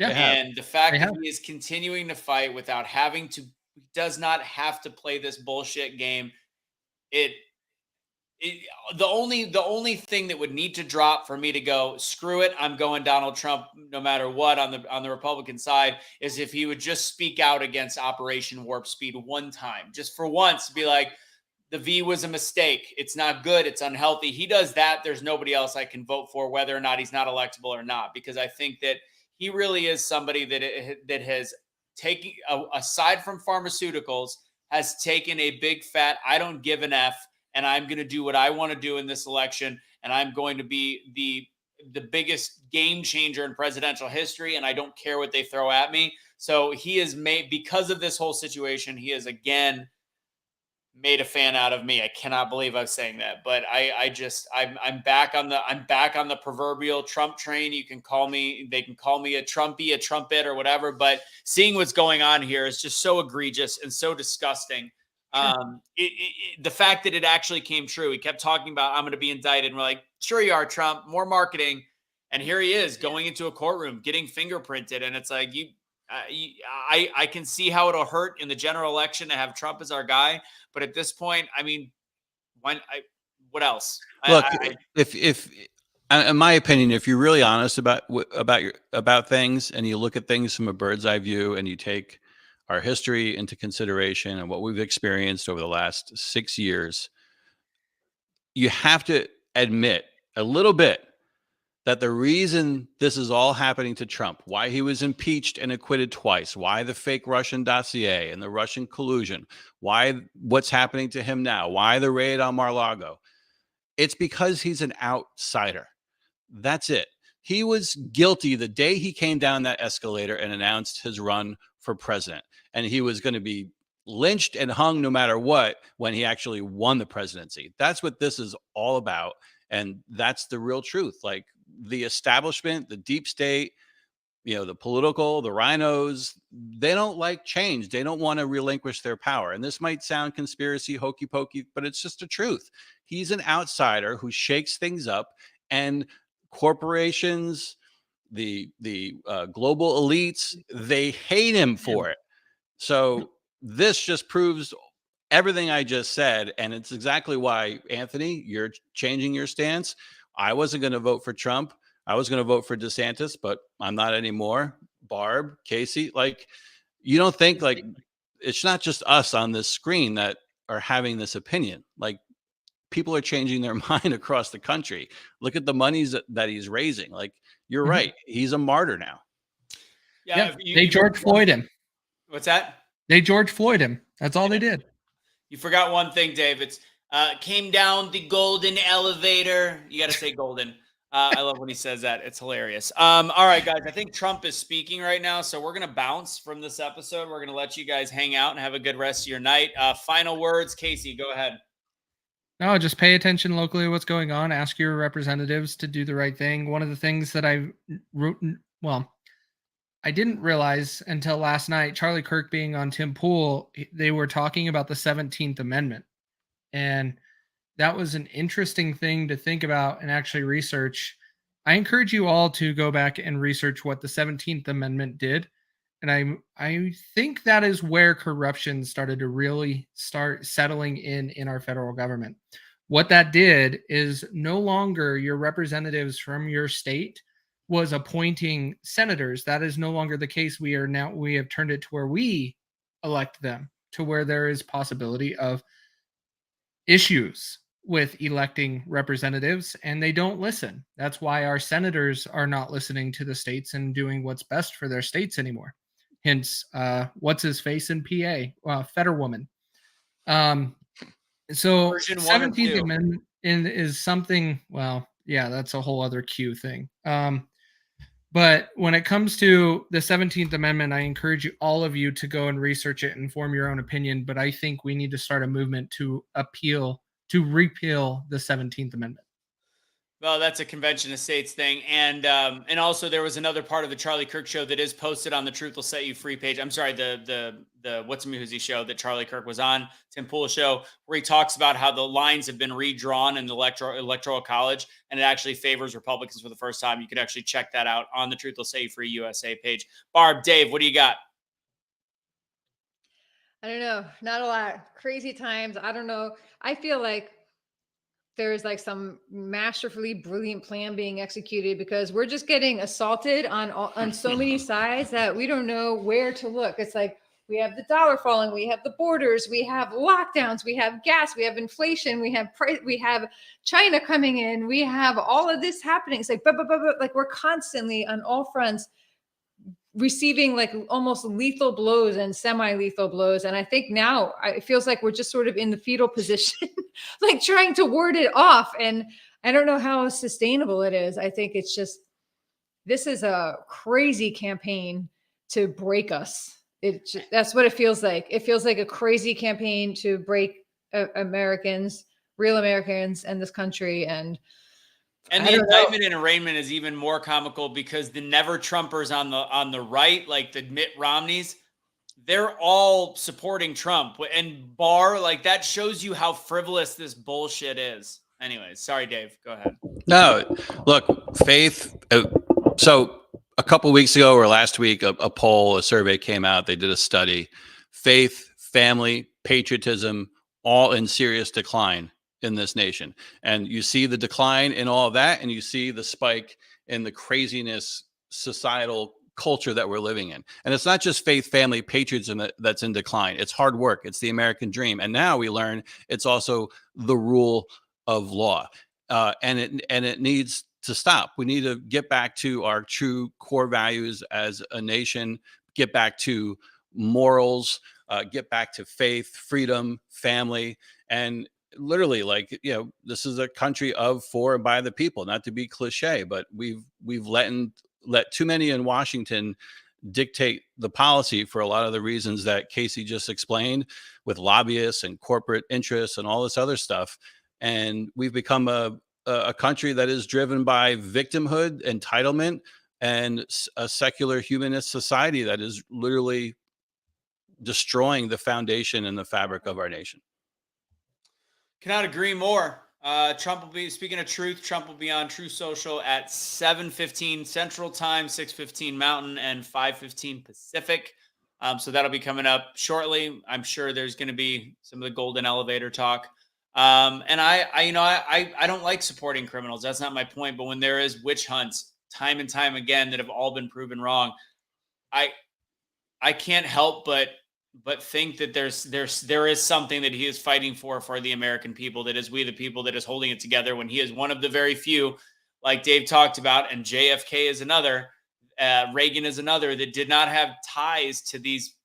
S5: Yeah.
S2: And the fact that he is continuing to fight without having to, does not have to play this bullshit game. The only thing that would need to drop for me to go, screw it, I'm going Donald Trump no matter what on the Republican side, is if he would just speak out against Operation Warp Speed one time, just for once, be like, the V was a mistake. It's not good. It's unhealthy. He does that. There's nobody else I can vote for, whether or not he's not electable or not, because I think that he really is somebody that has taken, aside from pharmaceuticals, has taken a big fat, I don't give an F, and I'm going to do what I want to do in this election, and I'm going to be the biggest game changer in presidential history, and I don't care what they throw at me. So he has made, because of this whole situation, he has again made a fan out of me. I cannot believe I'm saying that, but I'm back on the proverbial Trump train. They can call me a Trumpy, a trumpet, or whatever, but seeing what's going on here is just so egregious and so disgusting. Sure. The fact that it actually came true. He kept talking about, I'm going to be indicted. And we're like, sure you are, Trump, more marketing. And here he is going into a courtroom, getting fingerprinted. And it's like, I can see how it'll hurt in the general election to have Trump as our guy. But at this point, I mean, what else?
S4: Look, if in my opinion, if you're really honest about things, and you look at things from a bird's eye view, and you take our history into consideration and what we've experienced over the last 6 years, you have to admit a little bit that the reason this is all happening to Trump, why he was impeached and acquitted twice, why the fake Russian dossier and the Russian collusion, why what's happening to him now, why the raid on Mar-a-Lago, it's because he's an outsider. That's it. He was guilty the day he came down that escalator and announced his run for president. And he was going to be lynched and hung no matter what when he actually won the presidency. That's what this is all about. And that's the real truth. Like, the establishment, the deep state, the political, the rhinos, they don't like change. They don't want to relinquish their power. And this might sound conspiracy, hokey pokey, but it's just the truth. He's an outsider who shakes things up, and corporations, the global elites, they hate him for it. So this just proves everything I just said. And it's exactly why, Anthony, you're changing your stance. I wasn't going to vote for Trump. I was going to vote for DeSantis, but I'm not anymore. Barb, Casey, like, you don't think like it's not just us on this screen that are having this opinion. Like, people are changing their mind across the country. Look at the monies that he's raising. Like, you're right. He's a martyr now.
S5: Yeah, they George Floyd him.
S2: What's that?
S5: They George Floyd him. That's all they did.
S2: You forgot one thing, Dave. It's came down the golden elevator. You got to say golden. I love when he says that. It's hilarious. All right, guys. I think Trump is speaking right now, so we're going to bounce from this episode. We're going to let you guys hang out and have a good rest of your night. Final words, Casey, go ahead.
S5: No, just pay attention locally to what's going on. Ask your representatives to do the right thing. One of the things that I didn't realize until last night, Charlie Kirk being on Tim Pool, they were talking about the 17th Amendment. And that was an interesting thing to think about and actually research. I encourage you all to go back and research what the 17th Amendment did. And I think that is where corruption started to really start settling in our federal government. What that did is no longer your representatives from your state was appointing senators. That is no longer the case. We have turned it to where we elect them, to where there is possibility of issues with electing representatives, and they don't listen. That's why our senators are not listening to the states and doing what's best for their states anymore. Hence, what's his face in PA, Fetterwoman. So 17th Amendment is something, well, yeah, that's a whole other Q thing. But when it comes to the 17th Amendment, I encourage all of you to go and research it and form your own opinion. But I think we need to start a movement to repeal the 17th Amendment.
S2: Well, that's a convention of states thing. And also there was another part of the Charlie Kirk show that is posted on the Truth Will Set You Free page. I'm sorry, the What's a Moozy show that Charlie Kirk was on, Tim Pool show, where he talks about how the lines have been redrawn in the electoral college, and it actually favors Republicans for the first time. You could actually check that out on the Truth Will Set You Free USA page. Barb, Dave, what do you got?
S3: I don't know. Not a lot. Crazy times. I don't know. I feel like there's like some masterfully brilliant plan being executed, because we're just getting assaulted on so many sides that we don't know where to look. It's like we have the dollar falling, we have the borders, we have lockdowns, we have gas, we have inflation, we have China coming in, we have all of this happening. It's like, like we're constantly on all fronts receiving like almost lethal blows and semi-lethal blows. And I think now it feels like we're just sort of in the fetal position, like trying to ward it off. And I don't know how sustainable it is. I think it's just, this is a crazy campaign to break us. That's what it feels like. It feels like a crazy campaign to break Americans, real Americans, and this country. And
S2: the indictment and arraignment is even more comical, because the never Trumpers on the right, like the Mitt Romneys, they're all supporting Trump. And Barr, like, that shows you how frivolous this bullshit is. Anyways, sorry, Dave, go ahead.
S4: No, look, faith. So a couple of weeks ago or last week, a survey came out. They did a study. Faith, family, patriotism, all in serious decline in this nation. And you see the decline in all of that, and you see the spike in the craziness societal culture that we're living in. And it's not just faith, family, patriotism that's in decline. It's hard work. It's the American dream. And now we learn it's also the rule of law. And it needs to stop. We need to get back to our true core values as a nation, get back to morals, get back to faith, freedom, family, and literally, like, this is a country of, for, and by the people. Not to be cliche, but we've let too many in Washington dictate the policy for a lot of the reasons that Casey just explained, with lobbyists and corporate interests and all this other stuff. And we've become a country that is driven by victimhood, entitlement, and a secular humanist society that is literally destroying the foundation and the fabric of our nation.
S2: Cannot agree more. Trump will be, speaking of truth, Trump will be on True Social at 7:15 Central Time, 6:15 Mountain, and 5:15 Pacific. So that'll be coming up shortly. I'm sure there's going to be some of the golden elevator talk. And I don't like supporting criminals. That's not my point. But when there is witch hunts time and time again that have all been proven wrong, I can't help but think that there is something that he is fighting for the American people, that is we the people, that is holding it together, when he is one of the very few, like Dave talked about, and JFK is another, Reagan is another, that did not have ties to these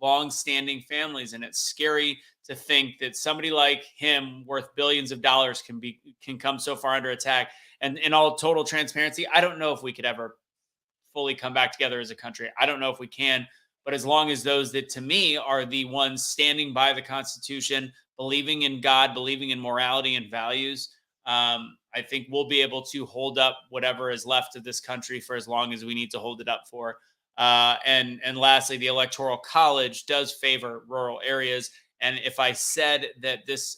S2: long-standing families. And it's scary to think that somebody like him, worth billions of dollars, can come so far under attack. And in all total transparency, I don't know if we could ever fully come back together as a country. I don't know if we can. But as long as those that, to me, are the ones standing by the Constitution, believing in God, believing in morality and values, I think we'll be able to hold up whatever is left of this country for as long as we need to hold it up for. And lastly, the Electoral College does favor rural areas. And if I said that this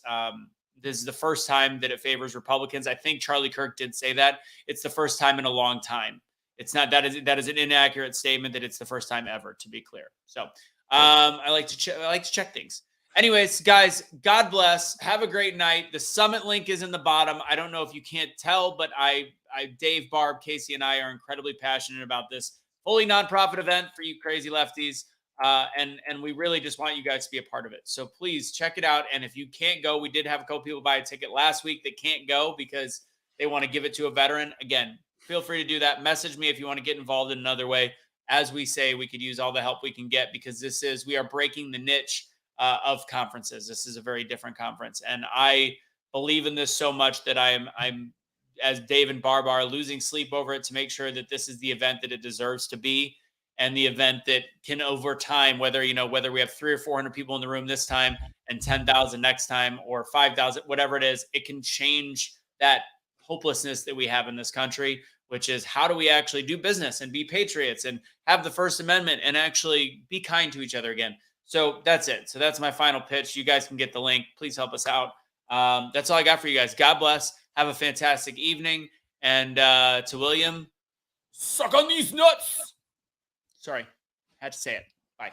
S2: is the first time that it favors Republicans, I think Charlie Kirk did say that. It's the first time in a long time. It's not, that is an inaccurate statement, that it's the first time ever, to be clear. So I like to check things. Anyways, guys, God bless. Have a great night. The summit link is in the bottom. I don't know if you can't tell, but Dave, Barb, Casey, and I are incredibly passionate about this fully nonprofit event for you crazy lefties. And we really just want you guys to be a part of it. So please check it out. And if you can't go, we did have a couple people buy a ticket last week that can't go because they want to give it to a veteran. Again, feel free to do that. Message me if you want to get involved in another way. As we say, we could use all the help we can get, because we are breaking the niche of conferences. This is a very different conference. And I believe in this so much that I'm, as Dave and Barb are, losing sleep over it to make sure that this is the event that it deserves to be, and the event that can, over time, whether we have 300 or 400 people in the room this time and 10,000 next time, or 5,000, whatever it is, it can change that hopelessness that we have in this country, which is, how do we actually do business and be patriots and have the First Amendment and actually be kind to each other again? So that's it. So that's my final pitch. You guys can get the link. Please help us out. That's all I got for you guys. God bless. Have a fantastic evening. And to William, suck on these nuts. Sorry, had to say it. Bye.